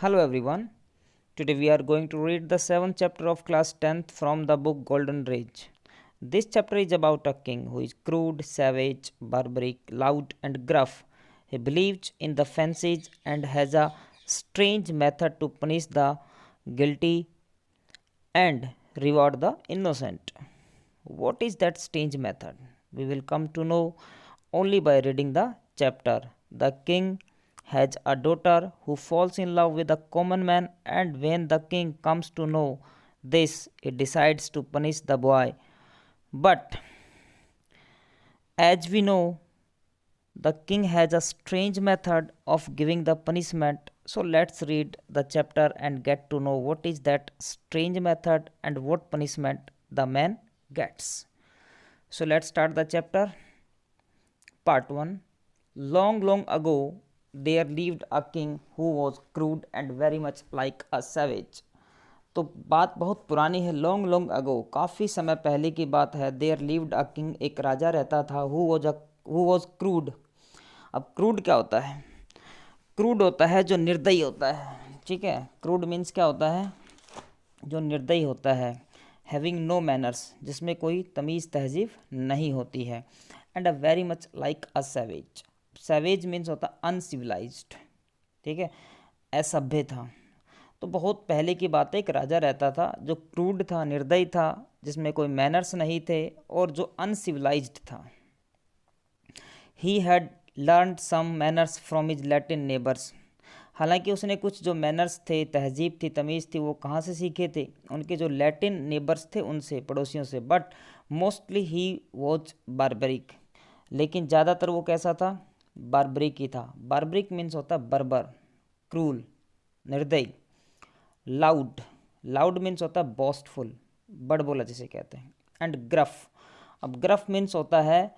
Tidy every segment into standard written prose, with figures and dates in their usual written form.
Hello everyone. Today we are going to read the 7th chapter of class 10th from the book Golden Age. This chapter is about a king who is crude, savage, barbaric, loud and gruff. He believes in the fancies and has a strange method to punish the guilty and reward the innocent. What is that strange method? We will come to know only by reading the chapter. The king has a daughter who falls in love with a common man, and when the king comes to know this, he decides to punish the boy. But as we know, the king has a strange method of giving the punishment. So let's read the chapter and get to know what is that strange method and what punishment the man gets. So let's start the chapter. Part 1. Long, long ago, there lived a king who was crude and very much like a savage. तो बात बहुत पुरानी है. Long long ago, काफ़ी समय पहले की बात है. देयर लिव्ड अ किंग, एक राजा रहता था. Who was crude. अब क्रूड क्या होता है? क्रूड होता है जो निर्दयी होता है. ठीक है, क्रूड मीन्स क्या होता है? जो निर्दयी होता है. हैविंग नो मैनर्स, जिसमें कोई तमीज़ तहजीब नहीं होती है. And a very much like a savage. Savage means होता अनसिविलाइज्ड. ठीक है, असभ्य था. तो बहुत पहले की बात है, एक राजा रहता था जो क्रूड था, निर्दयी था, जिसमें कोई मैनर्स नहीं थे और जो अनसिविलाइज्ड था. He had learned some manners from his Latin neighbours. हालांकि उसने कुछ जो मैनर्स थे, तहजीब थी, तमीज़ थी, वो कहाँ से सीखे थे? उनके जो लैटिन नेबर्स थे उनसे, पड़ोसियों से. But mostly he was barbaric, लेकिन ज़्यादातर वो कैसा था? बारबरिक ही था. बारबरिक मीन्स होता है बर्बर, क्रूल, निर्दयी. लाउड, लाउड मीन्स होता है बॉस्टफुल, बड़बोला जिसे कहते हैं. And gruff. अब ग्रफ मीन्स होता है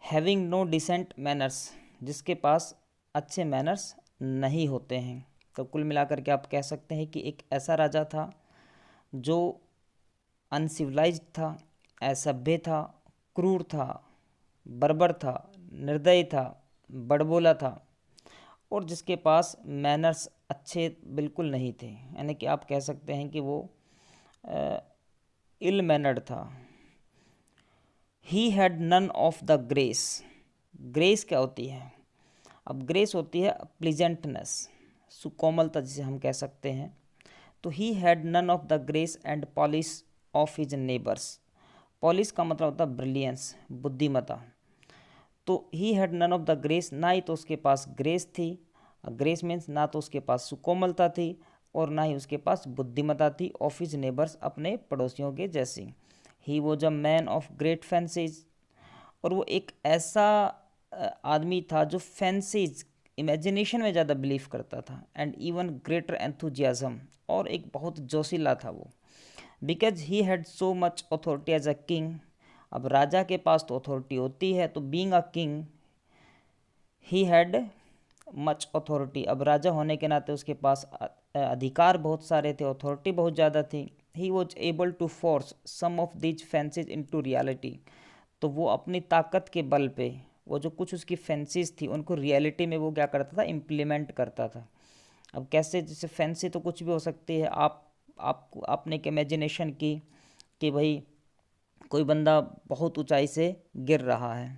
हैविंग नो डिसेंट मैनर्स, जिसके पास अच्छे मैनर्स नहीं होते हैं. तो कुल मिलाकर के आप कह सकते हैं कि एक ऐसा राजा था जो अनसिविलाइज्ड था, असभ्य था, क्रूर था, बर्बर था, निर्दयी था, बड़बोला था और जिसके पास मैनर्स अच्छे बिल्कुल नहीं थे. यानी कि आप कह सकते हैं कि वो इल मैनर्ड था. He had none of the grace. Grace क्या होती है? अब ग्रेस होती है प्लीजेंटनेस, सुकोमलता जिसे हम कह सकते हैं. तो he had none of the grace and polish of his neighbours. Polish का मतलब होता है ब्रिलियंस, बुद्धिमता. तो he had none of the grace, ना ही तो उसके पास ग्रेस थी. ग्रेस मीन्स ना तो उसके पास सुकोमलता थी और ना ही उसके पास बुद्धिमता थी. ऑफ हिज नेबर्स, अपने पड़ोसियों के जैसी. He was a man of great fancies. और वो एक ऐसा आदमी था जो फैंसीज, इमेजिनेशन में ज़्यादा बिलीव करता था. एंड इवन ग्रेटर एंथुजियाज्म, और एक बहुत जोशीला था वो. Because he had so much authority as a king. अब राजा के पास तो अथॉरिटी होती है, तो being a king he had much authority. अब राजा होने के नाते उसके पास अधिकार बहुत सारे थे, अथॉरिटी बहुत ज़्यादा थी. He was able to force some of these fancies into reality. तो वो अपनी ताकत के बल पे वो जो कुछ उसकी फैंसीज थी उनको रियलिटी में वो क्या करता था? इम्प्लीमेंट करता था. अब कैसे? जैसे फैंसी तो कुछ भी हो सकती है. आपने एक इमेजिनेशन की कि भाई कोई बंदा बहुत ऊंचाई से गिर रहा है.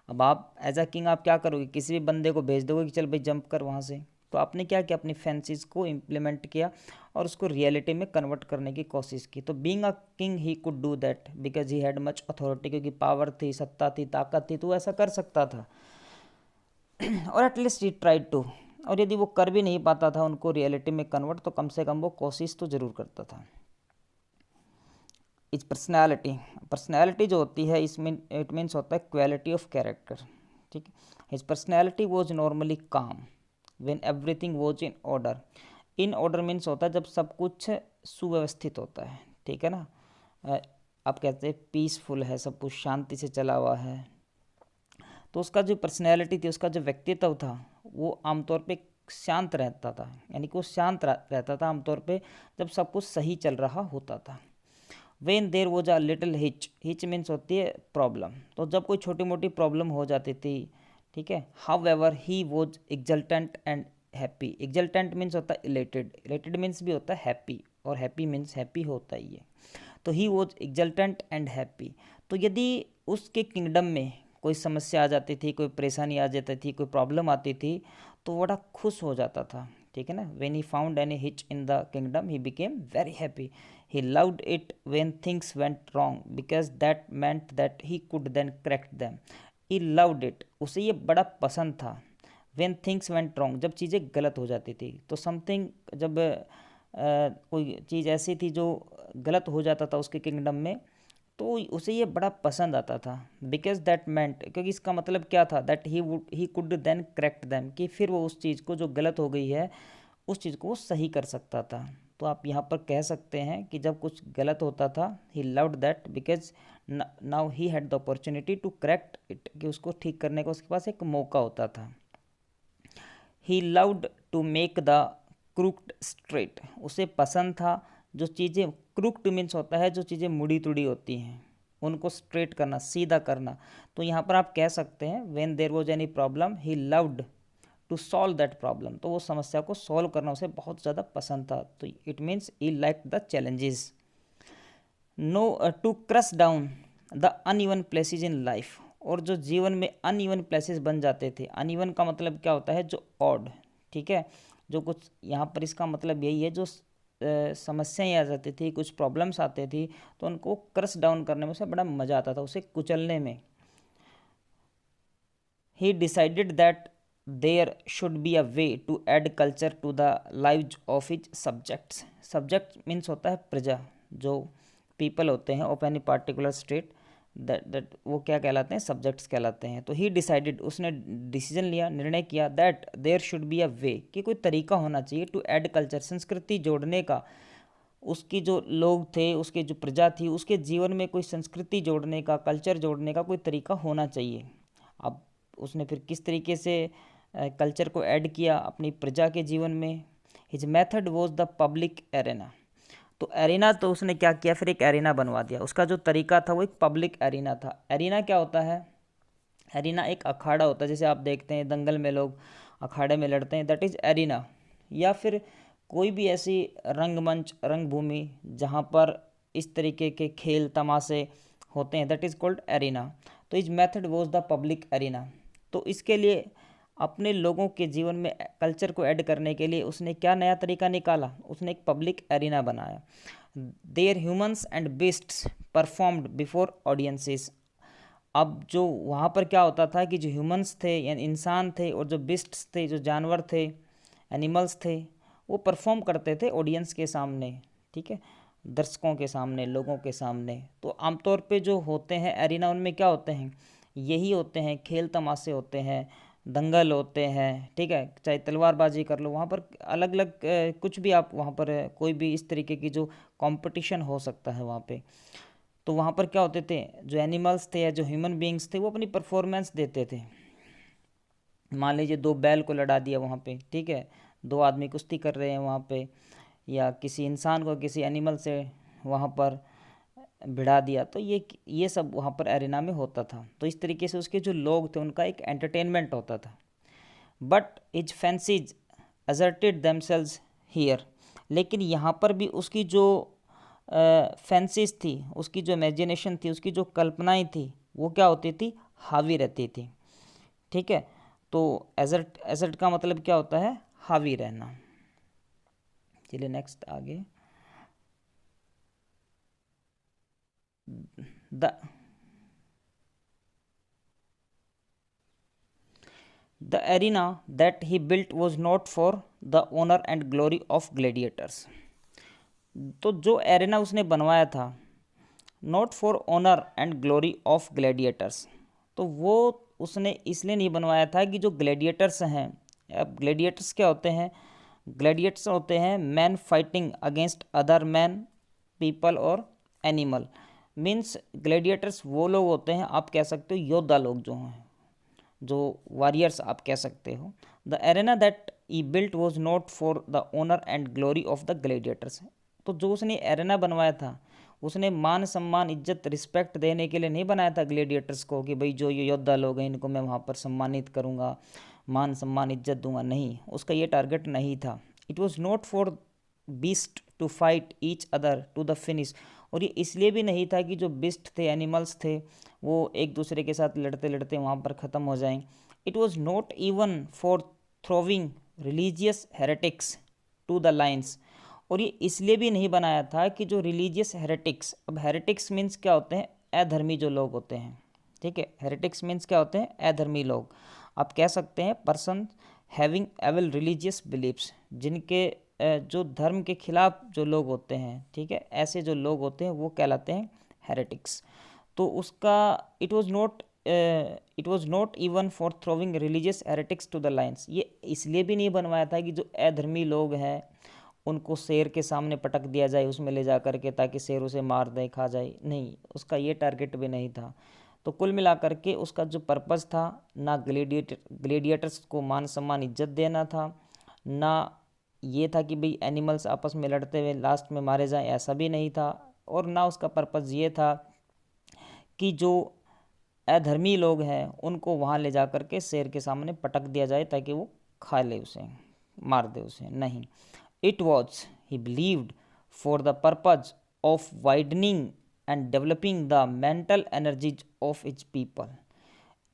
अब आप एज अ किंग आप क्या करोगे? किसी भी बंदे को भेज दोगे कि चल भाई जंप कर वहाँ से. तो आपने क्या किया? अपनी फैंसीज को इम्प्लीमेंट किया और उसको रियलिटी में कन्वर्ट करने की कोशिश की. तो being a king he could do that because he had much authority. क्योंकि पावर थी, सत्ता थी, ताकत थी, तो वो ऐसा कर सकता था. और एटलीस्ट ही ट्राइड टू. और यदि वो कर भी नहीं पाता था उनको रियलिटी में कन्वर्ट, तो कम से कम वो कोशिश तो ज़रूर करता था. Is personality. पर्सनैलिटी जो होती है इसमें इट मीन्स होता है क्वालिटी ऑफ कैरेक्टर. ठीक है. हिज पर्सनैलिटी वॉज नॉर्मली काम when everything was in order. In order means होता है जब सब कुछ सुव्यवस्थित होता है. ठीक है ना. आप कहते हैं पीसफुल है, सब कुछ शांति से चला हुआ है. तो उसका जो पर्सनैलिटी थी, उसका जो व्यक्तित्व था, वो आमतौर पे शांत रहता था. यानी कि वो शांत रहता था आमतौर पे जब सब कुछ सही चल रहा होता था. When there was a little hitch. Hitch means होती है प्रॉब्लम. तो जब कोई छोटी मोटी प्रॉब्लम हो जाती थी, ठीक है, however he was exultant and happy. Exultant means होता है इलेटेड, इलेटेड मीन्स भी होता है हैप्पी, और हैप्पी मीन्स हैप्पी होता ही है। तो ही वॉज एग्जल्टेंट एंड हैप्पी। तो यदि उसके किंगडम में कोई समस्या आ जाती थी, कोई परेशानी आ जाती थी, कोई प्रॉब्लम आती थी, तो बड़ा खुश हो जाता था, ठीक है ना। When he found any hitch in the kingdom he became very happy. He loved it when things went wrong because that meant that he could then correct them. He loved it, उसे ये बड़ा पसंद था। When things went wrong, जब चीज़ें गलत हो जाती थी, तो समथिंग, जब कोई चीज़ ऐसी थी जो गलत हो जाता था उसके किंगडम में, तो उसे ये बड़ा पसंद आता था। बिकॉज दैट मेंट, क्योंकि इसका मतलब क्या था, that he could then correct them, कि फिर वो उस चीज़ को जो गलत हो गई है उस चीज़ को वो सही कर सकता था। तो आप यहाँ पर कह सकते हैं कि जब कुछ गलत होता था, he loved that because now he had the opportunity to correct it, कि उसको ठीक करने का उसके पास एक मौका होता था। He loved to make the crooked straight, उसे पसंद था जो चीज़ें, क्रूक्ड मीन्स होता है जो चीज़ें मुड़ी तुड़ी होती हैं उनको स्ट्रेट करना, सीधा करना। तो यहाँ पर आप कह सकते हैं when there was any problem he loved to solve that problem, तो वो समस्या को सॉल्व करना उसे बहुत ज़्यादा पसंद था। तो it means he like the challenges. No to crush down the uneven places in life, और जो जीवन में अनइवन प्लेसेस बन जाते थे, अनइवन का मतलब क्या होता है, जो ऑड, ठीक है, जो कुछ यहाँ पर इसका मतलब यही है, जो समस्याएं आ जाती थी, कुछ प्रॉब्लम्स आते थी, तो उनको क्रश डाउन करने में उसे बड़ा मज़ा आता था, उसे कुचलने में। He decided that there should be a way to add culture to the lives of his subjects. Subject means होता है प्रजा, जो पीपल होते हैं ऑफ एनी पार्टिकुलर स्टेट, दैट वो क्या कहलाते हैं, सब्जेक्ट्स कहलाते हैं। तो ही डिसाइडेड, उसने डिसीजन लिया, निर्णय किया, that there should be a way, कि कोई तरीका होना चाहिए, टू ऐड कल्चर, संस्कृति जोड़ने का। उसकी जो लोग थे, उसके जो प्रजा थी, उसके जीवन में कोई संस्कृति जोड़ने का, कल्चर जोड़ने का कोई तरीका होना चाहिए। अब उसने फिर किस तरीके से कल्चर को ऐड किया अपनी प्रजा के जीवन में। His method was the public arena, तो एरिना, तो उसने क्या किया, फिर एक एरिना बनवा दिया। उसका जो तरीका था वो एक पब्लिक एरिना था। एरिना क्या होता है, एरिना एक अखाड़ा होता है, जैसे आप देखते हैं दंगल में लोग अखाड़े में लड़ते हैं, दैट इज़ एरिना। या फिर कोई भी ऐसी रंगमंच, रंगभूमि जहाँ पर इस तरीके के खेल तमाशे होते हैं, दैट इज़ कॉल्ड एरिना। तो is method was the public arena. तो इसके लिए अपने लोगों के जीवन में कल्चर को ऐड करने के लिए उसने क्या नया तरीका निकाला, उसने एक पब्लिक एरिना बनाया। There humans and beasts performed before audiences. अब जो वहाँ पर क्या होता था कि जो ह्यूमंस थे यानी इंसान थे, और जो बीस्ट्स थे, जो जानवर थे, एनिमल्स थे, वो परफॉर्म करते थे ऑडियंस के सामने, ठीक है, दर्शकों के सामने, लोगों के सामने। तो आमतौर पे जो होते हैं एरिना, उनमें क्या होते हैं, यही होते हैं, खेल तमाशे होते हैं, दंगल होते हैं, ठीक है, चाहे तलवारबाजी कर लो, वहाँ पर अलग अलग कुछ भी आप वहाँ पर कोई भी इस तरीके की जो कंपटीशन हो सकता है वहाँ पे। तो वहाँ पर क्या होते थे, जो एनिमल्स थे या जो ह्यूमन बीइंग्स थे वो अपनी परफॉर्मेंस देते थे। मान लीजिए दो बैल को लड़ा दिया वहाँ पे, ठीक है, दो आदमी कुश्ती कर रहे हैं वहाँ पे, या किसी इंसान को किसी एनिमल से वहाँ पर भिड़ा दिया, तो ये सब वहाँ पर एरिना में होता था। तो इस तरीके से उसके जो लोग थे उनका एक एंटरटेनमेंट होता था। But is fancies asserted themselves here, लेकिन यहाँ पर भी उसकी जो फैंसीज थी, उसकी जो इमेजिनेशन थी, उसकी जो कल्पनाएं थी, वो क्या होती थी, हावी रहती थी, ठीक है। तो एजर्ट, एजर्ट का मतलब क्या होता है, हावी रहना। चलिए नेक्स्ट आगे। The The arena that he built was not for the honor and glory of gladiators. तो जो एरिना उसने बनवाया था, not for honour and glory of gladiators, तो वो उसने इसलिए नहीं बनवाया था कि जो ग्लैडिएटर्स हैं, अब ग्लैडिएटर्स क्या होते हैं, ग्लैडिएटर्स होते हैं man fighting against other man, people और एनिमल। मीन्स ग्लैडिएटर्स वो लोग होते हैं, आप कह सकते हो योद्धा लोग जो हैं, जो वॉरियर्स आप कह सकते हो। The arena that he built was not for the honour and glory of the gladiators. तो जो उसने एरेना बनवाया था, उसने मान सम्मान, इज्जत, रिस्पेक्ट देने के लिए नहीं बनाया था ग्लैडिएटर्स को, कि भाई जो ये योद्धा लोग हैं इनको मैं वहाँ पर सम्मानित करूँगा, मान सम्मान इज्जत दूंगा, नहीं, उसका ये टारगेट नहीं था। It was not for beast to fight each other to the finish, और ये इसलिए भी नहीं था कि जो बिस्ट थे, एनिमल्स थे, वो एक दूसरे के साथ लड़ते लड़ते वहाँ पर ख़त्म हो जाएं। It was not even for throwing religious heretics to the lions, और ये इसलिए भी नहीं बनाया था कि जो रिलीजियस हेरेटिक्स, अब हेरेटिक्स मीन्स क्या होते हैं, अधर्मी जो लोग होते हैं, ठीक है, हेरेटिक्स मीन्स क्या होते हैं, अधर्मी लोग। आप कह सकते हैं पर्सन हैविंग एवल रिलीजियस बिलीव्स, जिनके जो धर्म के खिलाफ जो लोग होते हैं, ठीक है, ऐसे जो लोग होते हैं वो कहलाते हैं हेरेटिक्स। तो उसका it was not even for throwing religious heretics to the lions, ये इसलिए भी नहीं बनवाया था कि जो अधर्मी लोग हैं उनको शेर के सामने पटक दिया जाए उसमें ले जा कर के, ताकि शेर उसे मार दे, खा जाए, नहीं, उसका ये टारगेट भी नहीं था। तो कुल मिलाकर के उसका जो पर्पस था, ना ग्लेडिएटर्स को मान सम्मान इज्जत देना था, ना ये था कि भाई एनिमल्स आपस में लड़ते हुए लास्ट में मारे जाएं, ऐसा भी नहीं था, और ना उसका पर्पस ये था कि जो अधर्मी लोग हैं उनको वहाँ ले जा कर के शेर के सामने पटक दिया जाए ताकि वो खा ले उसे, मार दे उसे, नहीं। It was, he believed, for the purpose of widening and developing the mental energies of its people.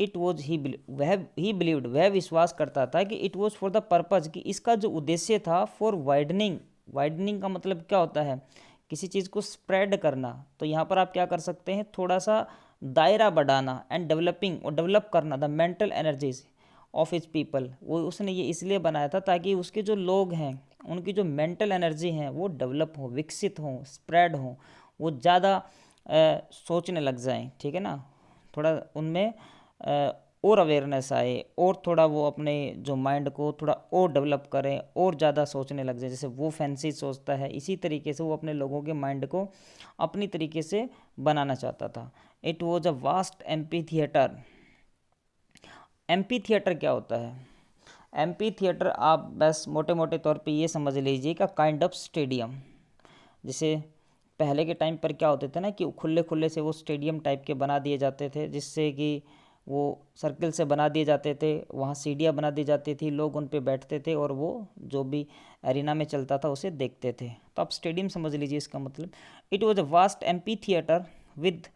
It was he believed, वह विश्वास करता था कि it was for the purpose, कि इसका जो उद्देश्य था for widening का मतलब क्या होता है, किसी चीज़ को स्प्रेड करना। तो यहाँ पर आप क्या कर सकते हैं, थोड़ा सा दायरा बढ़ाना, एंड डेवलपिंग, और डेवलप करना the mental energies of is people. वो उसने ये इसलिए बनाया था ताकि उसके जो लोग हैं उनकी जो मेंटल एनर्जी हैं वो डेवलप हो, विकसित हो, स्प्रेड हो, वो ज़्यादा सोचने लग जाएं, ठीक है ना, थोड़ा उनमें और अवेयरनेस आए, और थोड़ा वो अपने जो माइंड को थोड़ा और डेवलप करें, और ज़्यादा सोचने लग जाए। जैसे वो फैंसी सोचता है, इसी तरीके से वो अपने लोगों के माइंड को अपनी तरीके से बनाना चाहता था। It was a vast amphi theatre. Amphi theatre क्या होता है, एम्पी थिएटर आप बस मोटे मोटे तौर पे ये समझ लीजिएगा, काइंड ऑफ स्टेडियम। जैसे पहले के टाइम पर क्या होते थे ना कि खुले खुले से वो स्टेडियम टाइप के बना दिए जाते थे, जिससे कि वो सर्कल से बना दिए जाते थे, वहाँ सीढ़ियाँ बना दी जाती थी, लोग उन पे बैठते थे और वो जो भी एरिना में चलता था उसे देखते थे। तो आप स्टेडियम समझ लीजिए इसका मतलब। It was a vast amphi theatre with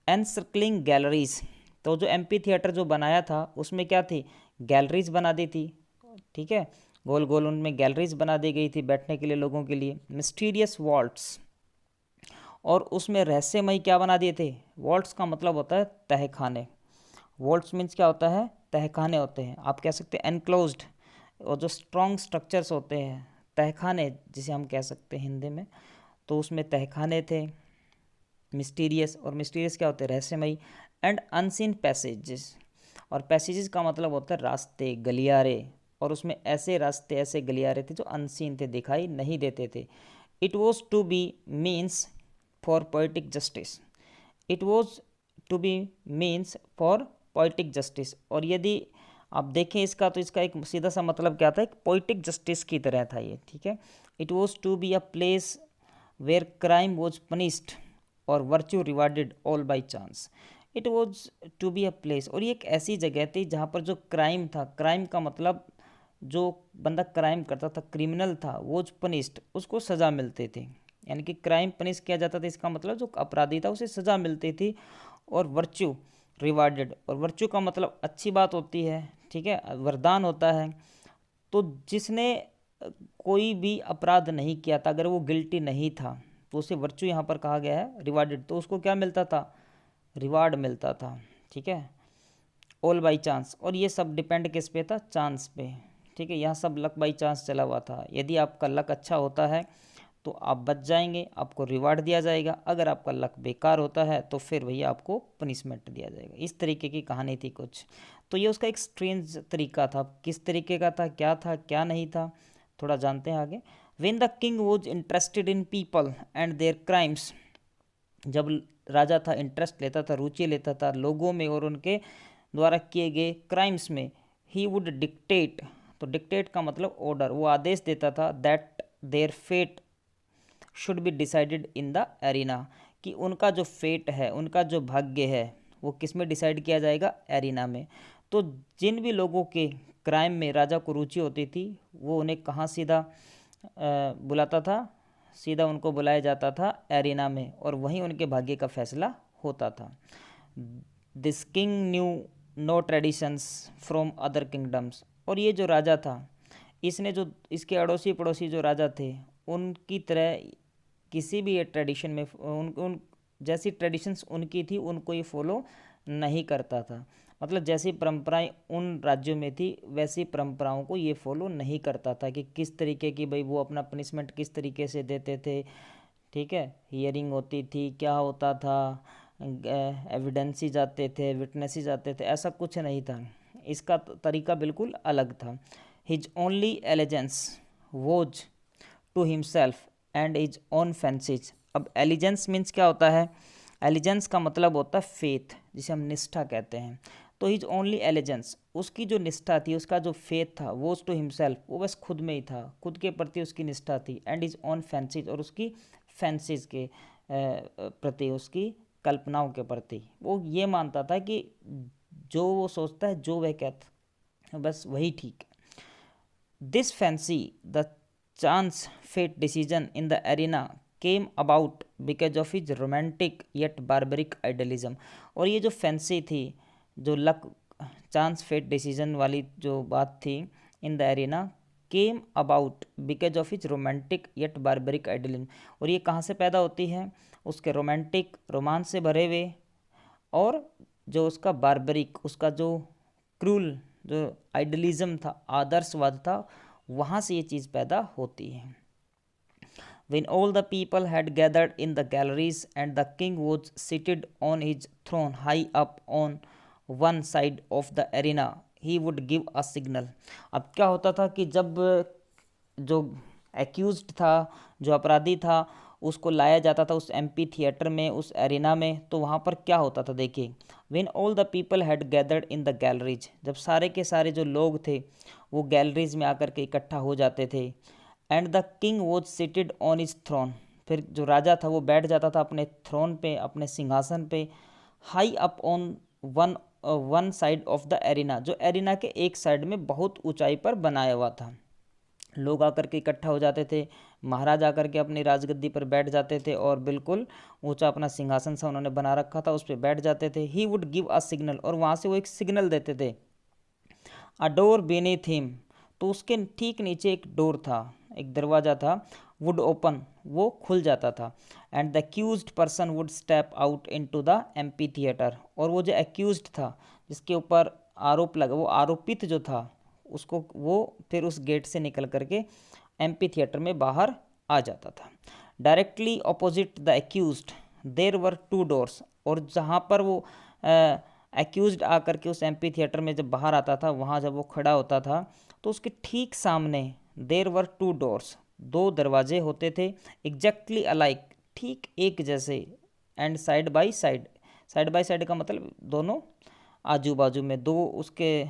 encircling galleries. तो जो एम्पी थिएटर जो बनाया था उसमें क्या थी, गैलरीज बना दी थी, ठीक है, गोल गोल उनमें गैलरीज बना दी गई थी बैठने के लिए, लोगों के लिए। मिस्टीरियस वॉल्ट्स, और उसमें रहस्यमय क्या बना दिए थे, वॉल्ट्स का मतलब होता है तहखाने। वॉल्ट्स मीन्स क्या होता है, तहखाने होते हैं, आप कह सकते हैं एनक्लोज्ड, और जो स्ट्रॉन्ग स्ट्रक्चर्स होते हैं, तहखाने जिसे हम कह सकते हैं हिंदी में, तो उसमें तहखाने थे। मिस्टीरियस, और मिस्टीरियस क्या होते हैं, रहस्यमयी। एंड अनसीन पैसेजेस, और पैसेजेस का मतलब होता है रास्ते, गलियारे, और उसमें ऐसे रास्ते, ऐसे गलियारे थे जो अनसीन थे, दिखाई नहीं देते थे। It was to be means for poetic justice, it was to be means for poetic justice, और यदि आप देखें इसका तो इसका एक सीधा सा मतलब क्या था, एक पोइटिक जस्टिस की तरह था ये, ठीक है। It was to be a place where crime was punished और virtue rewarded all by chance. It was to be a place, और ये एक ऐसी जगह थी जहाँ पर जो क्राइम था, क्राइम का मतलब जो बंदा क्राइम करता था, क्रिमिनल था, वो पनिश्ड, उसको सज़ा मिलती थी, यानी कि क्राइम पनिश किया जाता था, इसका मतलब जो अपराधी था उसे सज़ा मिलती थी। और वर्च्यू रिवार्डेड, और वर्च्यू का मतलब अच्छी बात होती है, ठीक है, वरदान होता है। तो जिसने कोई भी अपराध नहीं किया था, अगर वो गिल्टी नहीं था, तो उसे वर्च्यू यहाँ पर कहा गया है, रिवार्डेड, तो उसको क्या मिलता था, रिवार्ड मिलता था, ठीक है। ऑल बाई चांस, और ये सब डिपेंड किस पे था, चांस पे, ठीक है, यहाँ सब लक बाई चांस चला हुआ था। यदि आपका लक अच्छा होता है तो आप बच जाएंगे, आपको रिवार्ड दिया जाएगा, अगर आपका लक बेकार होता है तो फिर भैया आपको पनिशमेंट दिया जाएगा। इस तरीके की कहानी थी कुछ। तो ये उसका एक स्ट्रेंज तरीका था, किस तरीके का था, क्या नहीं था, थोड़ा जानते हैं आगे। When the king was interested in people and their crimes, जब राजा था, इंटरेस्ट लेता था, रुचि लेता था लोगों में और उनके द्वारा किए गए क्राइम्स में, ही वुड डिक्टेट, तो डिक्टेट का मतलब ऑर्डर, वो आदेश देता था, that their fate should be decided in the arena, कि उनका जो फेट है, उनका जो भाग्य है वो किस में डिसाइड किया जाएगा, एरिना में। तो जिन भी लोगों के क्राइम में राजा को रुचि होती थी वो उन्हें कहाँ सीधा बुलाता था, सीधा उनको बुलाया जाता था एरिना में, और वहीं उनके भाग्य का फैसला होता था। This king knew no traditions from other kingdoms, और ये जो राजा था इसने जो इसके अड़ोसी पड़ोसी जो राजा थे उनकी तरह किसी भी ये ट्रेडिशन में उन जैसी ट्रेडिशंस उनकी थी उनको ये फॉलो नहीं करता था। मतलब जैसी परंपराएं उन राज्यों में थी वैसी परंपराओं को ये फॉलो नहीं करता था कि किस तरीके की भाई वो अपना पनिशमेंट किस तरीके से देते थे। ठीक है, हियरिंग होती थी, क्या होता था, एविडेंसीज आते थे, विटनेसेस आते थे, ऐसा कुछ नहीं था। इसका तरीका बिल्कुल अलग था। His only allegiance was to himself and his own fancies. अब एलिजेंस मीन्स क्या होता है? एलिजेंस का मतलब होता है फेथ, जिसे हम निष्ठा कहते हैं। तो हिज ओनली एलिजेंस, उसकी जो निष्ठा थी, उसका जो फेथ था, वो टू हिमसेल्फ, वो बस खुद में ही था, खुद के प्रति उसकी निष्ठा थी। एंड हिज ओन फैंसीज, और उसकी फैंसीज के प्रति, उसकी कल्पनाओं के प्रति वो ये मानता था कि जो वो सोचता है, जो वह कहता है, बस वही ठीक है। This fancy the chance fate decision in the arena came about because of his romantic yet barbaric idealism. और ये जो फैंसी थी, जो लक चांस फेट डिसीजन वाली जो बात थी इन the arena, came about because of his romantic yet barbaric idealism. और ये कहाँ से पैदा होती है? उसके रोमांटिक, रोमांस से भरे हुए, और जो उसका बार्बरिक, उसका जो क्रूल, जो आइडलिज्म था, आदर्शवाद था, वहाँ से ये चीज़ पैदा होती है। When all the people had gathered in the galleries and the king was seated on his throne high up on one side of the arena, he would give a signal. अब क्या होता था कि जब जो एक्यूज्ड था, जो अपराधी था, उसको लाया जाता था उस एम्पी थिएटर में, उस एरिना में, तो वहाँ पर क्या होता था देखिए। When all the people had gathered in the galleries, जब सारे के सारे जो लोग थे वो गैलरीज में आकर के इकट्ठा हो जाते थे। And the king was seated on his throne, फिर जो राजा था वो बैठ जाता था अपने थ्रोन पे, अपने सिंहासन पे। High up on one side of the arena, जो एरिना के एक साइड में बहुत ऊंचाई पर बनाया हुआ था। लोग आकर के इकट्ठा हो जाते थे, महाराज आकर के अपनी राजगद्दी पर बैठ जाते थे, और बिल्कुल ऊंचा अपना सिंहासन सा उन्होंने बना रखा था, उस पर बैठ जाते थे। He would give a signal, और वहाँ से वो एक सिग्नल देते थे। अ डोर बीनीथ हिम, तो उसके ठीक नीचे एक डोर था, एक दरवाज़ा था। वुड ओपन, वो खुल जाता था। And the accused person would step out into the amphi theatre, और वो जो एक्यूज्ड था, जिसके ऊपर आरोप लगा, वो आरोपित जो था, उसको वो फिर उस गेट से निकल करके एम्पी थिएटर में बाहर आ जाता था। Directly opposite the accused there were two doors, और जहाँ पर वो एक्यूज्ड आकर के उस एम्पी थिएटर में जब बाहर आता था, वहाँ जब वो खड़ा होता था, तो उसके ठीक सामने देर वर टू डोर्स, दो दरवाजे होते थे, एग्जैक्टली अलाइक, ठीक एक जैसे। And side by side, side by side का मतलब दोनों आजू बाजू में दो उसके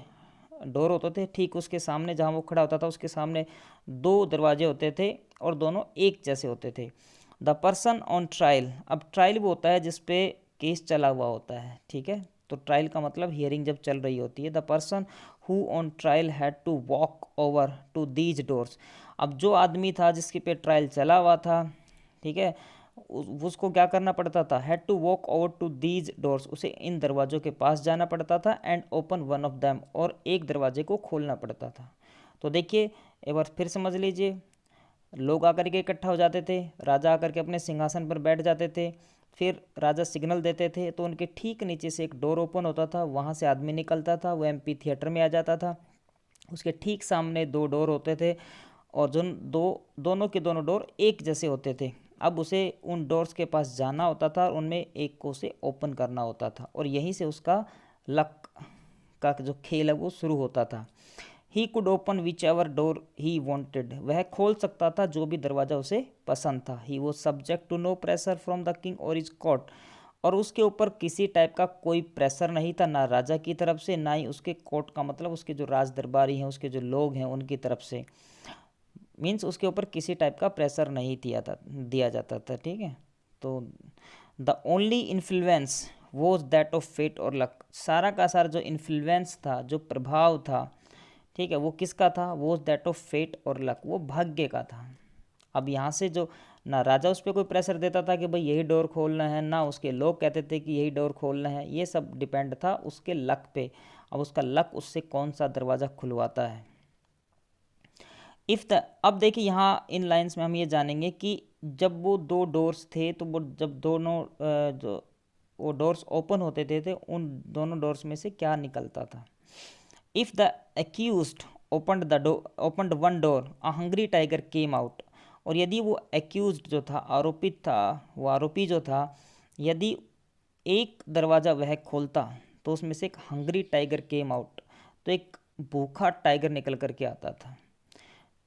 डोर होते थे। ठीक उसके सामने जहाँ वो खड़ा होता था, उसके सामने दो दरवाजे होते थे, और दोनों एक जैसे होते थे। द पर्सन ऑन ट्रायल, अब ट्रायल वो होता है जिस पे केस चला हुआ होता है, ठीक है। तो ट्रायल का मतलब हियरिंग जब चल रही होती है। The person who on trial had to walk over to these doors, अब जो आदमी था जिसके पे ट्रायल चला हुआ था, ठीक है, उसको क्या करना पड़ता था? Had to walk over to these doors, उसे इन दरवाज़ों के पास जाना पड़ता था। And open one of them, और एक दरवाजे को खोलना पड़ता था। तो देखिए एक बार फिर समझ लीजिए, लोग आकर के इकट्ठा हो जाते थे, राजा आकर के अपने सिंहासन पर बैठ जाते थे, फिर राजा सिग्नल देते थे, तो उनके ठीक नीचे से एक डोर ओपन होता था, वहाँ से आदमी निकलता था, वो एम्पी थिएटर में आ जाता था। उसके ठीक सामने दो डोर होते थे, और जो दोनों के दोनों डोर एक जैसे होते थे। अब उसे उन डोर्स के पास जाना होता था, और उनमें एक को उसे ओपन करना होता था, और यहीं से उसका लक का जो खेल है वो शुरू होता था। He could open which ever door he wanted, वह खोल सकता था जो भी दरवाज़ा उसे पसंद था। He was subject to no pressure from the king और इज कोर्ट, और उसके ऊपर किसी टाइप का कोई प्रेशर नहीं था, ना राजा की तरफ से, ना ही उसके कोर्ट का मतलब उसके जो राज दरबारी हैं, उसके जो लोग हैं उनकी तरफ से। मीन्स उसके ऊपर किसी टाइप का प्रेशर नहीं दिया जाता था, ठीक है। तो the only influence was that of fate और लक। सारा का सारा जो इन्फ्लुएंस था, जो प्रभाव था, ठीक है, वो किसका था? वॉज दैट ऑफ फेट और लक, वो भाग्य का था। अब यहाँ से जो ना राजा उस पर कोई प्रेशर देता था कि भाई यही डोर खोलना है, ना उसके लोग कहते थे कि यही डोर खोलना है, ये सब डिपेंड था उसके लक पे। अब उसका लक उससे कौन सा दरवाज़ा खुलवाता है। इफ़ द, अब देखिए यहाँ इन लाइंस में हम ये जानेंगे कि जब वो दो डोर्स थे, तो वो जब दोनों जो वो डोर्स ओपन होते थे उन दोनों डोर्स में से क्या निकलता था। If the accused opened one door, a hungry tiger came out. और यदि वो एक्यूज्ड जो था, आरोपित था, वो आरोपी जो था, यदि एक दरवाज़ा वह खोलता तो उसमें से एक हंग्री टाइगर केम आउट, तो एक भूखा टाइगर निकल करके आता था।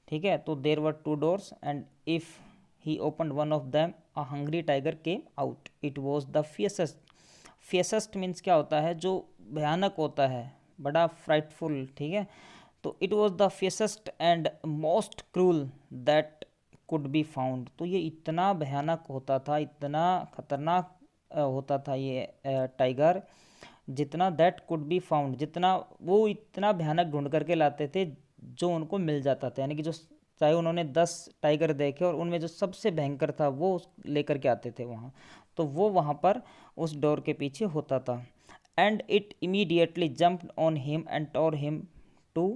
ठीक है, तो there were two doors and if he opened one of them a hungry tiger came out. It was the fiercest. Fiercest means क्या होता है? जो भयानक होता है, बड़ा फ्राइटफुल, ठीक है। तो it was the fiercest and most cruel that could be found. तो ये इतना भयानक होता था, इतना खतरनाक होता था ये टाइगर, जितना दैट कुड बी फाउंड, जितना वो इतना भयानक ढूंढ करके लाते थे जो उनको मिल जाता था। यानी कि जो चाहे उन्होंने 10 टाइगर देखे और उनमें जो सबसे भयंकर था वो लेकर के आते थे वहाँ, तो वो वहाँ पर उस डोर के पीछे होता था। And it immediately jumped on him and tore him to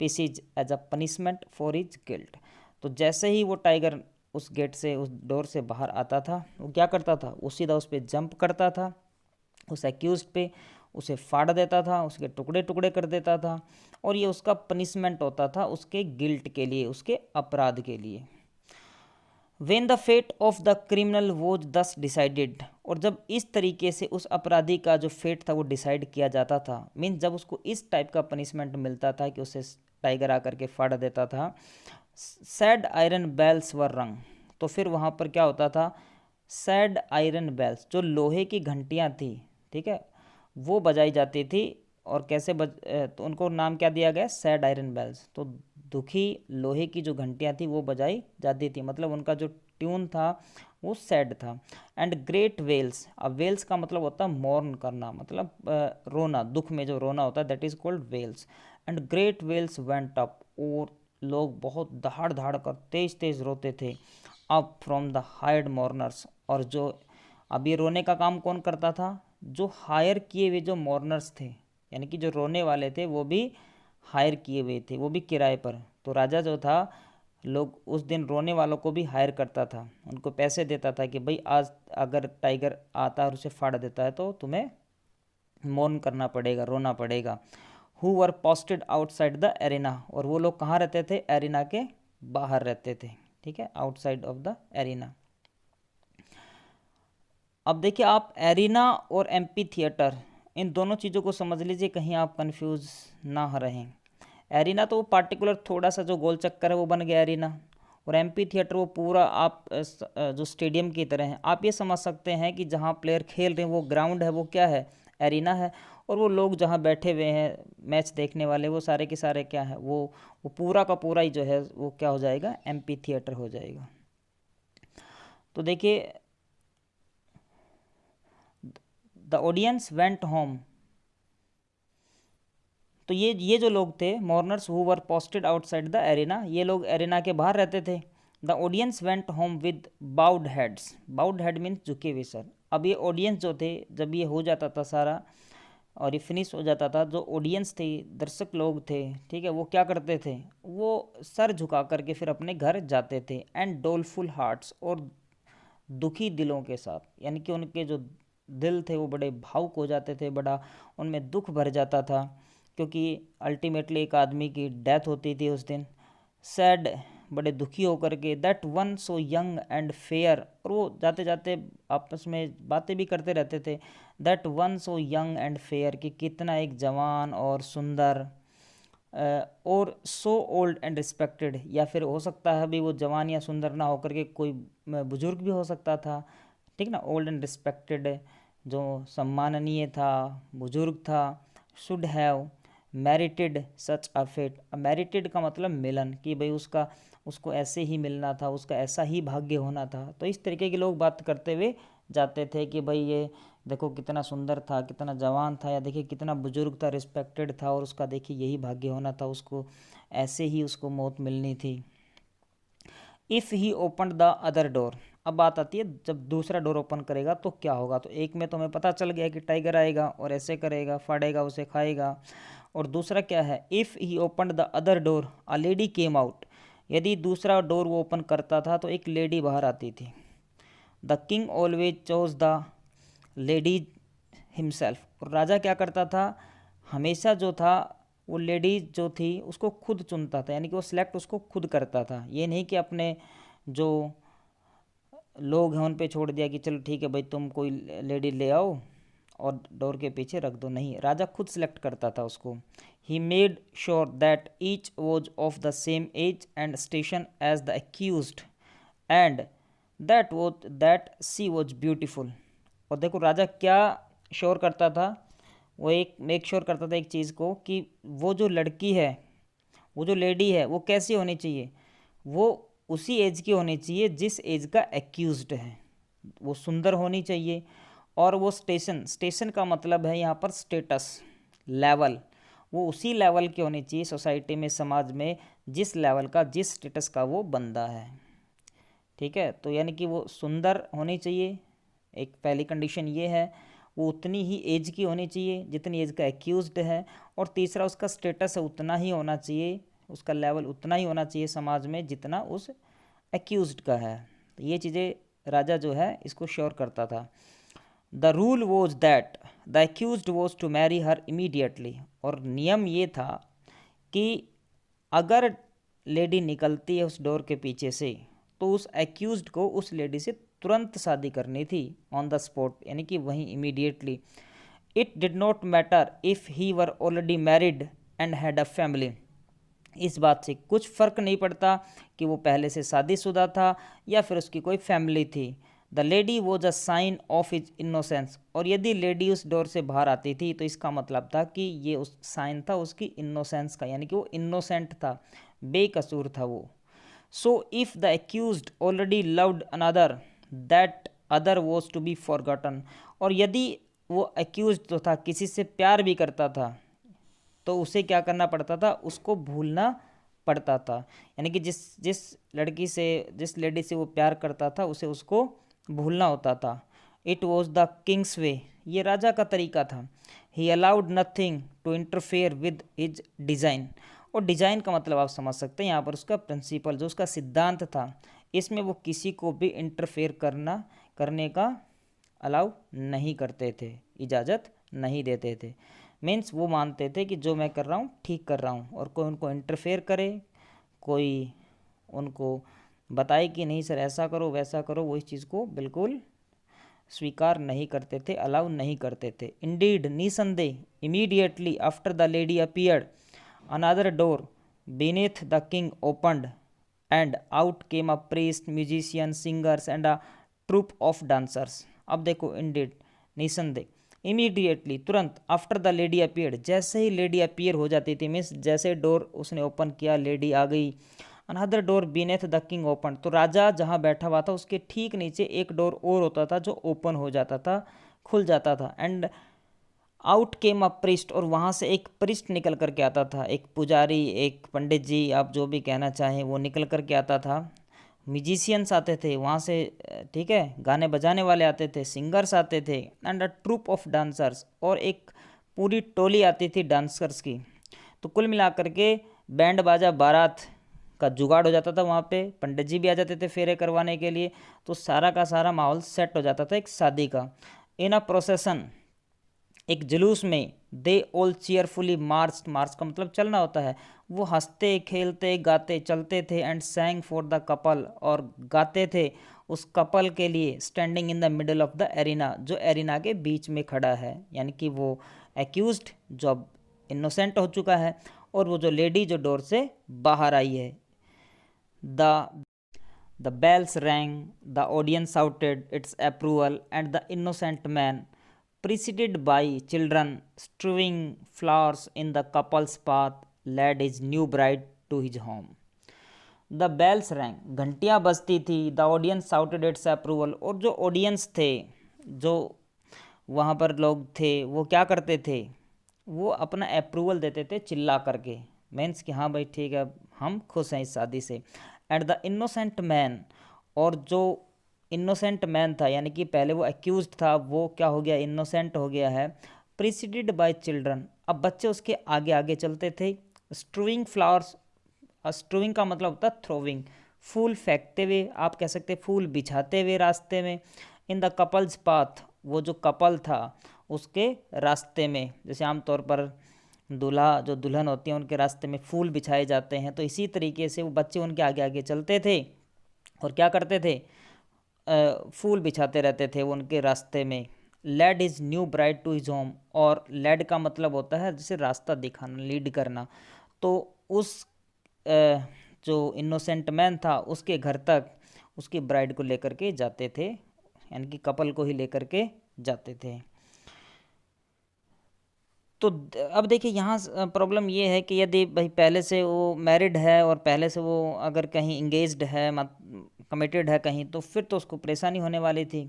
pieces as a punishment for his guilt. तो जैसे ही वो टाइगर उस गेट से, उस डोर से बाहर आता था, वो क्या करता था? वो सीधा उस पर जंप करता था, उस एक्यूज्ड पे, उसे फाड़ देता था, उसके टुकड़े टुकड़े कर देता था, और ये उसका पनिशमेंट होता था उसके गिल्ट के लिए, उसके अपराध के लिए। When the fate of the criminal was thus decided, और जब इस तरीके से उस अपराधी का जो फेट था वो डिसाइड किया जाता था, मीन्स जब उसको इस टाइप का पनिशमेंट मिलता था कि उसे टाइगर आकर के फाड़ देता था, सैड आयरन बेल्स वर रंग। तो फिर वहाँ पर क्या होता था? सैड आयरन बेल्स, जो लोहे की घंटियाँ थी, ठीक है, वो बजाई जाती थी। और कैसे तो उनको नाम क्या दिया गया? Sad iron bells. तो दुखी लोहे की जो घंटियाँ थी वो बजाई जाती थी, मतलब उनका जो ट्यून था वो सैड था। एंड ग्रेट वेल्स, अब वेल्स का मतलब होता है मौर्न करना, मतलब रोना, दुख में जो रोना होता है, that is called wails. And great wails went up, और लोग बहुत दहाड़ दहाड़ कर तेज तेज रोते थे, अप फ्रॉम द हायर्ड मॉर्नर्स। और जो अब ये रोने का काम कौन करता था? जो हायर किए हुए जो मॉर्नर्स थे, यानी कि जो रोने वाले थे वो भी हायर किए हुए थे, वो भी किराए पर। तो राजा जो था, लोग उस दिन रोने वालों को भी हायर करता था, उनको पैसे देता था कि भाई आज अगर टाइगर आता है और उसे फाड़ देता है तो तुम्हें मौन करना पड़ेगा, रोना पड़ेगा। Who were posted outside the arena, और वो लोग कहाँ रहते थे? एरिना के बाहर रहते थे, ठीक है, आउटसाइड ऑफ द एरिना। अब देखिए आप एरिना और एम्पी थिएटर, इन दोनों चीज़ों को समझ लीजिए, कहीं आप कंफ्यूज ना रहें। एरिना तो वो पार्टिकुलर थोड़ा सा जो गोल चक्कर है वो बन गया एरिना, और एम्पी थिएटर वो पूरा आप जो स्टेडियम की तरह है। आप ये समझ सकते हैं कि जहाँ प्लेयर खेल रहे हैं वो ग्राउंड है, वो क्या है? एरिना है। और वो लोग जहाँ बैठे हुए हैं मैच देखने वाले, वो सारे के सारे क्या है? वो पूरा का पूरा ही जो है वो क्या हो जाएगा? एम्पी थिएटर हो जाएगा। तो देखिए, द ऑडियंस वेंट होम। तो ये जो लोग थे mourners who were posted outside the arena, ये लोग एरिना के बाहर रहते थे। The audience went home with bowed heads. Bowed head means झुके हुए सर। अब ये ऑडियंस जो थे, जब ये हो जाता था सारा और ये फिनिश हो जाता था, जो ऑडियंस थे, दर्शक लोग थे, ठीक है, वो क्या करते थे? वो सर झुका करके फिर अपने घर जाते थे। एंड डोलफुल हार्ट्स, और दुखी दिलों के साथ, यानी कि उनके जो दिल थे वो बड़े भावुक हो जाते थे, बड़ा उनमें दुख भर जाता था, क्योंकि अल्टीमेटली एक आदमी की डेथ होती थी उस दिन। सैड, बड़े दुखी होकर के, that one so young and fair, और वो जाते जाते आपस में बातें भी करते रहते थे, that one so young and fair, कि कितना एक जवान और सुंदर, और सो ओल्ड एंड रिस्पेक्टेड, या फिर हो सकता है अभी वो जवान या सुंदर ना होकर के कोई बुजुर्ग भी हो सकता था, ठीक ना, ओल्ड एंड रिस्पेक्टेड, जो सम्माननीय था, बुजुर्ग था, should have merited such a fate. Merited का मतलब मिलन, कि भाई उसको ऐसे ही मिलना था, उसका ऐसा ही भाग्य होना था। तो इस तरीके के लोग बात करते हुए जाते थे कि भाई ये देखो कितना सुंदर था, कितना जवान था, या देखिए कितना बुजुर्ग था, रिस्पेक्टेड था, और उसका देखिए यही भाग्य होना था, उसको ऐसे ही उसको मौत मिलनी थी। If he open the other door, अब बात आती है जब दूसरा डोर ओपन करेगा तो क्या होगा। तो एक में तो हमें पता चल गया कि टाइगर आएगा और ऐसे करेगा, फाड़ेगा, उसे खाएगा। और दूसरा क्या है, if he open the other door a lady came out, यदि दूसरा डोर वो ओपन करता था तो एक लेडी बाहर आती थी। The king always chose the ladies himself, और राजा क्या करता था, हमेशा जो था वो लेडीज जो थी उसको खुद चुनता था, यानी कि वो सिलेक्ट उसको खुद करता था। ये नहीं कि अपने जो लोग हैं उन पे छोड़ दिया कि चलो ठीक है भाई तुम कोई लेडी ले आओ और डोर के पीछे रख दो, नहीं, राजा खुद सिलेक्ट करता था उसको। He made sure that each was of the same age and station as the accused and that she was beautiful. और देखो राजा क्या श्योर करता था, वो एक मेक श्योर करता था एक चीज़ को कि वो जो लड़की है, वो जो लेडी है, वो कैसी होनी चाहिए, वो उसी एज की होनी चाहिए जिस एज का एक्यूज्ड है, वो सुंदर होनी चाहिए। और वो स्टेशन का मतलब है यहाँ पर स्टेटस, लेवल, वो उसी लेवल की होनी चाहिए सोसाइटी में, समाज में, जिस लेवल का, जिस स्टेटस का वो बंदा है। ठीक है, तो यानी कि वो सुंदर होनी चाहिए, एक पहली कंडीशन ये है। वो उतनी ही एज की होनी चाहिए जितनी एज का एक्यूज्ड है। और तीसरा उसका स्टेटस है उतना ही होना चाहिए, उसका लेवल उतना ही होना चाहिए समाज में जितना उस एक्यूज्ड का है। तो ये चीज़ें राजा जो है इसको श्योर करता था। The rule was that the accused was to marry her immediately, और नियम ये था कि अगर लेडी निकलती है उस डोर के पीछे से तो उस एक्यूज्ड को उस लेडी से तुरंत शादी करनी थी, ऑन द स्पॉट, यानी कि वहीं immediately. It did not matter if he were already married and had a family, इस बात से कुछ फ़र्क नहीं पड़ता कि वो पहले से शादीशुदा था या फिर उसकी कोई फैमिली थी। The lady was a sign of his innocence, और यदि लेडी उस डोर से बाहर आती थी तो इसका मतलब था कि ये उस साइन था उसकी इनोसेंस का, यानी कि वो इनोसेंट था, बेकसूर था वो। So if the accused already loved another, that other was to be forgotten, और यदि वो एक्यूज्ड तो था, किसी से प्यार भी करता था, तो उसे क्या करना पड़ता था, उसको भूलना पड़ता था। यानी कि जिस जिस लड़की से, जिस लेडी से वो प्यार करता था उसे उसको भूलना होता था। It was the king's way, ये राजा का तरीका था। He allowed nothing to interfere with his design, और डिज़ाइन का मतलब आप समझ सकते हैं यहाँ पर उसका प्रिंसिपल, जो उसका सिद्धांत था, इसमें वो किसी को भी इंटरफेयर करने का अलाउ नहीं करते थे, इजाज़त नहीं देते थे। मीन्स वो मानते थे कि जो मैं कर रहा हूँ ठीक कर रहा हूँ, और कोई उनको इंटरफेयर करे, कोई उनको बताए कि नहीं सर ऐसा करो वैसा करो, वो इस चीज़ को बिल्कुल स्वीकार नहीं करते थे, अलाउ नहीं करते थे। इंडीड, निसंदेह, immediately after the lady appeared another door beneath the king opened and out came a priest, musician, singers and a troupe of dancers. अब देखो, इंडीड, निसंदेह, इमीडिएटली, तुरंत, आफ्टर द लेडी अपीयर्ड, जैसे ही lady appear हो जाती थी, means जैसे door उसने ओपन किया लेडी आ गई। Another door beneath the king open, तो राजा जहाँ बैठा हुआ था उसके ठीक नीचे एक डोर और होता था जो ओपन हो जाता था, खुल जाता था। And out came a priest, और वहाँ से एक प्रिस्ट निकल करके आता था, एक पुजारी, एक पंडित जी, आप जो भी कहना चाहें, वो निकल करके आता था। म्यूजिशियंस आते थे वहाँ से, ठीक है, गाने बजाने वाले आते थे, सिंगर्स आते थे, and a troupe of dancers, और एक पूरी टोली आती थी डांसर्स की। तो कुल मिलाकर के बैंड बाजा बारात का जुगाड़ हो जाता था वहाँ पे, पंडित जी भी आ जाते थे फेरे करवाने के लिए, तो सारा का सारा माहौल सेट हो जाता था एक शादी का। इन अ प्रोसेसन, एक जुलूस में, दे ऑल चीयरफुली मार्च, मार्च का मतलब चलना होता है, वो हंसते खेलते गाते चलते थे। एंड सैंग फॉर द कपल, और गाते थे उस कपल के लिए। Standing in the middle of the arena, जो एरिना के बीच में खड़ा है, यानी कि वो एक्यूज्ड जो अब इनोसेंट हो चुका है, और वो जो लेडी जो डोर से बाहर आई है। The bells rang, the audience shouted its approval, and the innocent man, preceded by children strewing flowers in the couple's path, led his new bride to his home. The bells rang, घंटियाँ बजती थी, the audience shouted its approval, और जो audience थे, जो वहाँ पर लोग थे, वो क्या करते थे, वो अपना अप्रूवल देते थे चिल्ला करके, मीन्स कि हाँ भाई ठीक है हम खुश हैं इस शादी से। एंड द इनोसेंट मैन, और जो इनोसेंट मैन था यानी कि पहले वो एक्यूज था, वो क्या हो गया, इनोसेंट हो गया है। प्रिसीडेड बाय चिल्ड्रन, अब बच्चे उसके आगे आगे चलते थे। स्ट्रूइंग फ्लावर्स, स्ट्रूइंग का मतलब होता है थ्रोविंग, फूल फेंकते हुए, आप कह सकते फूल बिछाते हुए रास्ते में। इन द कपल्स पाथ, वो जो कपल था उसके रास्ते में, जैसे आमतौर पर दूल्हा जो दुल्हन होती है उनके रास्ते में फूल बिछाए जाते हैं, तो इसी तरीके से वो बच्चे उनके आगे आगे चलते थे और क्या करते थे, फूल बिछाते रहते थे वो उनके रास्ते में। Led his new bride to his home, और लेड का मतलब होता है जैसे रास्ता दिखाना, लीड करना। तो उस जो इनोसेंट मैन था उसके घर तक उसकी ब्राइड को लेकर के जाते थे, यानी कि कपल को ही लेकर के जाते थे। तो अब देखिए यहाँ प्रॉब्लम ये है कि यदि भाई पहले से वो मैरिड है और पहले से वो अगर कहीं इंगेज्ड है, कमिटेड है कहीं, तो फिर तो उसको परेशानी होने वाली थी।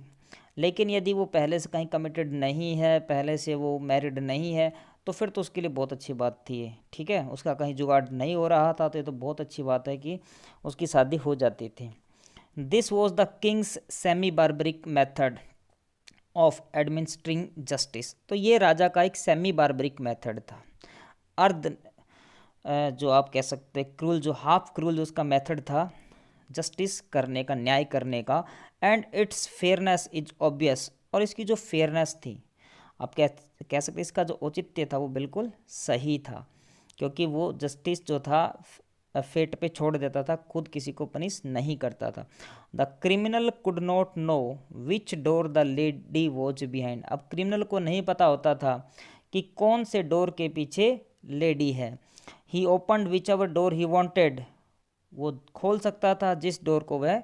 लेकिन यदि वो पहले से कहीं कमिटेड नहीं है, पहले से वो मैरिड नहीं है, तो फिर तो उसके लिए बहुत अच्छी बात थी ये, ठीक है, उसका कहीं जुगाड़ नहीं हो रहा था, तो ये तो बहुत अच्छी बात है कि उसकी शादी हो जाती थी। This was the Kings semi barbaric method of administering justice, तो ये राजा का एक सेमी बार्बरिक मेथड था, अर्ध जो आप कह सकते क्रूल, जो हाफ क्रूल जो उसका मेथड था जस्टिस करने का, न्याय करने का। And it's fairness is obvious, और इसकी जो फेयरनेस थी, आप कह सकते इसका जो औचित्य था वो बिल्कुल सही था, क्योंकि वो जस्टिस जो था फेट पे छोड़ देता था, खुद किसी को पनिश नहीं करता था। The criminal could not know which door the lady watch behind, अब क्रिमिनल को नहीं पता होता था कि कौन से डोर के पीछे लेडी है। He opened whichever door he wanted, वो खोल सकता था जिस डोर को वह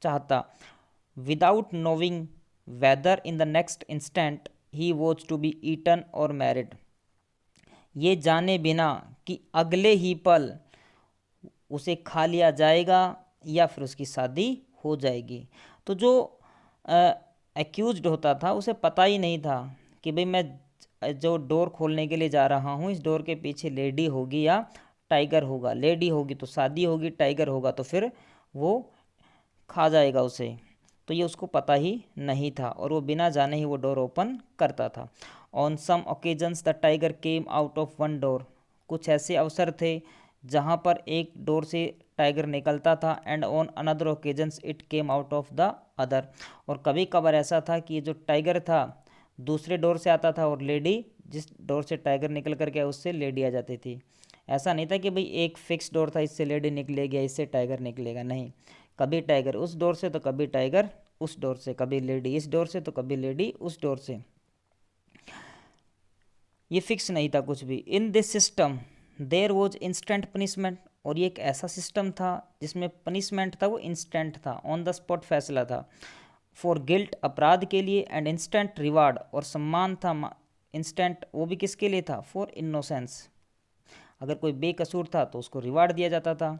चाहता। Without knowing whether in the next instant he was to be eaten और मैरिड, ये जाने बिना कि अगले ही पल उसे खा लिया जाएगा या फिर उसकी शादी हो जाएगी। तो जो एक्यूज्ड होता था उसे पता ही नहीं था कि भाई मैं जो डोर खोलने के लिए जा रहा हूँ इस डोर के पीछे लेडी होगी या टाइगर होगा, लेडी होगी तो शादी होगी, टाइगर होगा तो फिर वो खा जाएगा उसे, तो ये उसको पता ही नहीं था और वो बिना जाने ही वो डोर ओपन करता था। On some occasions the tiger came out of one door, कुछ ऐसे अवसर थे जहाँ पर एक डोर से टाइगर निकलता था, and on another occasions it came out of the other, और कभी कभार ऐसा था कि ये जो टाइगर था दूसरे डोर से आता था और लेडी जिस डोर से टाइगर निकल कर के उससे लेडी आ जाती थी। ऐसा नहीं था कि भाई एक फिक्स डोर था इससे लेडी निकलेगी इससे टाइगर निकलेगा, नहीं, कभी टाइगर उस डोर से तो कभी टाइगर उस डोर से, कभी लेडी इस डोर से तो कभी लेडी उस डोर से, ये फिक्स नहीं था कुछ भी। In this system there was instant punishment, और ये एक ऐसा सिस्टम था जिसमें पनिशमेंट था वो इंस्टेंट था, ऑन द स्पॉट फैसला था। फॉर गिल्ट, अपराध के लिए, एंड इंस्टेंट रिवार्ड, और सम्मान था इंस्टेंट, वो भी किसके लिए था, फॉर इनोसेंस, अगर कोई बेकसूर था तो उसको रिवार्ड दिया जाता था।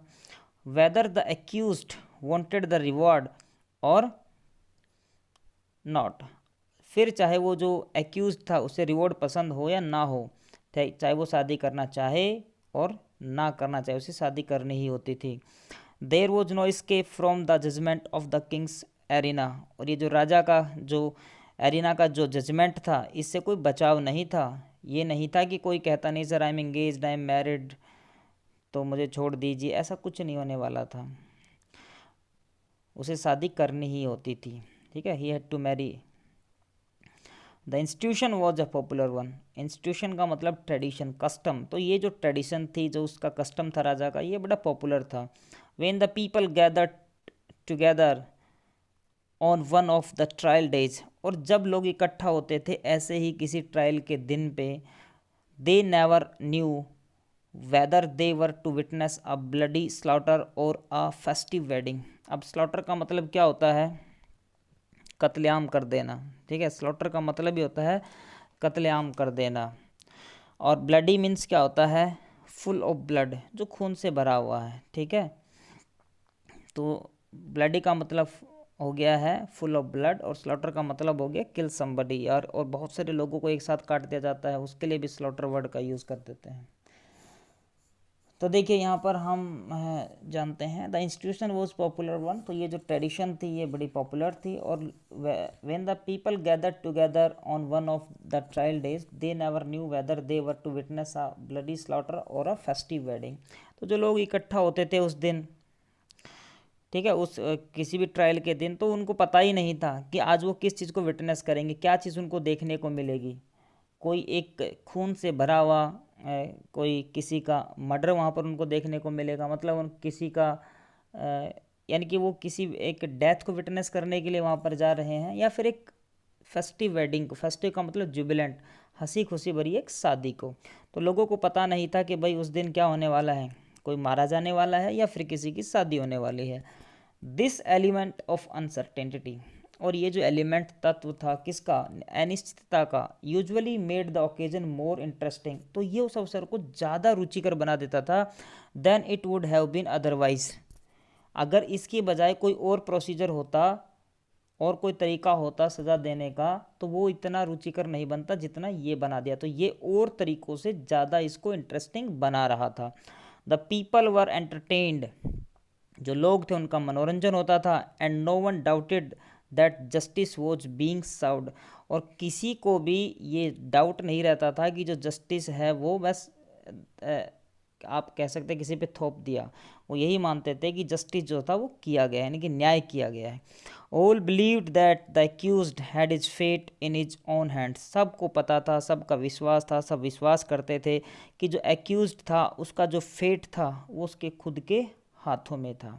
Whether the accused wanted the reward और नॉट, फिर चाहे वो जो एक्यूज था उसे रिवॉर्ड पसंद हो या ना हो, चाहे वो शादी करना चाहे और ना करना चाहे, उसे शादी करनी ही होती थी। There was no escape from the judgement of the king's arena, और ये जो राजा का जो एरिना का जो जजमेंट था इससे कोई बचाव नहीं था, ये नहीं था कि कोई कहता नहीं sir I am engaged I am married तो मुझे छोड़ दीजिए, ऐसा कुछ नहीं होने वाला था, उसे शादी करनी ही होती थी, ठीक है, he had to marry. The institution was a popular one, institution का मतलब ट्रेडिशन, कस्टम, तो ये जो ट्रेडिशन थी जो उसका कस्टम था राजा का ये बड़ा पॉपुलर था। When the people gather together on one of the trial days, और जब लोग इकट्ठा होते थे ऐसे ही किसी ट्रायल के दिन पे, they never knew whether they were to witness a bloody slaughter और अ फेस्टिव वेडिंग। अब स्लॉटर का मतलब क्या होता है, कत्लेआम कर देना, ठीक है, स्लॉटर का मतलब ही होता है कत्लेआम कर देना, और ब्लडी मीन्स क्या होता है, फुल ऑफ ब्लड, जो खून से भरा हुआ है, ठीक है, तो ब्लडी का मतलब हो गया है फुल ऑफ ब्लड, और स्लॉटर का मतलब हो गया किल समबडी यार, और बहुत सारे लोगों को एक साथ काट दिया जाता है, उसके लिए भी स्लॉटर वर्ड का यूज़ कर देते हैं। तो देखिए यहाँ पर हम जानते हैं the institution was popular one, तो ये जो ट्रेडिशन थी ये बड़ी पॉपुलर थी। और when the people gather together on one of the trial days they never knew whether they were to witness a bloody slaughter और अ फेस्टिव वेडिंग। तो जो लोग इकट्ठा होते थे उस दिन, ठीक है, उस किसी भी ट्रायल के दिन, तो उनको पता ही नहीं था कि आज वो किस चीज़ को विटनेस करेंगे, क्या चीज़ उनको देखने को मिलेगी। कोई एक खून से भरा हुआ कोई किसी का मर्डर वहाँ पर उनको देखने को मिलेगा, मतलब उन किसी का यानी कि वो किसी एक डेथ को विटनेस करने के लिए वहाँ पर जा रहे हैं, या फिर एक फेस्टिव वेडिंग को, फेस्टिव का मतलब जुबिलेंट, हंसी खुशी भरी एक शादी को। तो लोगों को पता नहीं था कि भाई उस दिन क्या होने वाला है, कोई मारा जाने वाला है या फिर किसी की शादी होने वाली है। दिस एलिमेंट ऑफ अनसर्टेनिटी, और ये जो एलिमेंट तत्व था किसका, अनिश्चितता का, usually made the occasion more interesting, तो ये उस अवसर को ज़्यादा रुचिकर बना देता था than it would have been otherwise. अगर इसकी बजाय कोई और प्रोसीजर होता और कोई तरीका होता सज़ा देने का, तो वो इतना रुचिकर नहीं बनता जितना ये बना दिया। तो ये और तरीक़ों से ज़्यादा इसको इंटरेस्टिंग बना रहा था। द पीपल वर एंटरटेन्ड, जो लोग थे उनका मनोरंजन होता था। And no one doubted that justice was being served, और किसी को भी ये डाउट नहीं रहता था कि जो जस्टिस है वो बस आप कह सकते हैं किसी पे थोप दिया। वो यही मानते थे कि जस्टिस जो था वो किया गया है, यानी कि न्याय किया गया है। All believed that the accused had his fate in his own hands, सबको पता था, सबका विश्वास था, सब विश्वास करते थे कि जो एक्यूज्ड था उसका जो फेट था वो उसके खुद के हाथों में था।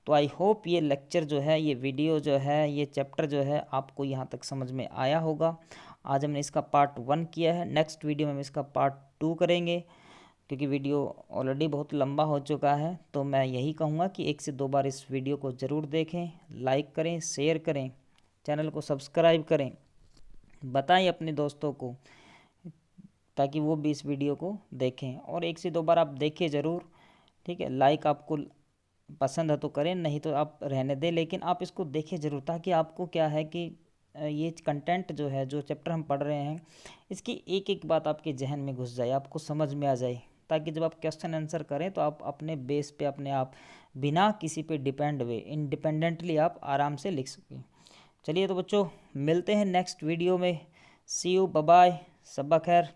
तो आई होप ये लेक्चर जो है, ये वीडियो जो है, ये चैप्टर जो है आपको यहाँ तक समझ में आया होगा। आज हमने इसका पार्ट 1 किया है, नेक्स्ट वीडियो में हम इसका पार्ट 2 करेंगे, क्योंकि वीडियो ऑलरेडी बहुत लंबा हो चुका है। तो मैं यही कहूँगा कि 1 से 2 बार इस वीडियो को ज़रूर देखें, लाइक करें, शेयर करें, चैनल को सब्सक्राइब करें, बताएं अपने दोस्तों को ताकि वो भी इस वीडियो को देखें। और 1 से 2 बार आप देखें ज़रूर, ठीक है। लाइक आपको पसंद है तो करें, नहीं तो आप रहने दें, लेकिन आप इसको देखें ज़रूर, ताकि आपको क्या है कि ये कंटेंट जो है, जो चैप्टर हम पढ़ रहे हैं, इसकी एक एक बात आपके जहन में घुस जाए, आपको समझ में आ जाए, ताकि जब आप क्वेश्चन आंसर करें तो आप अपने बेस पे, अपने आप बिना किसी पे डिपेंड हुए इंडिपेंडेंटली आप आराम से लिख सकें। चलिए तो बच्चों, मिलते हैं नेक्स्ट वीडियो में। सी यू, बाय बाय, सबा खैर।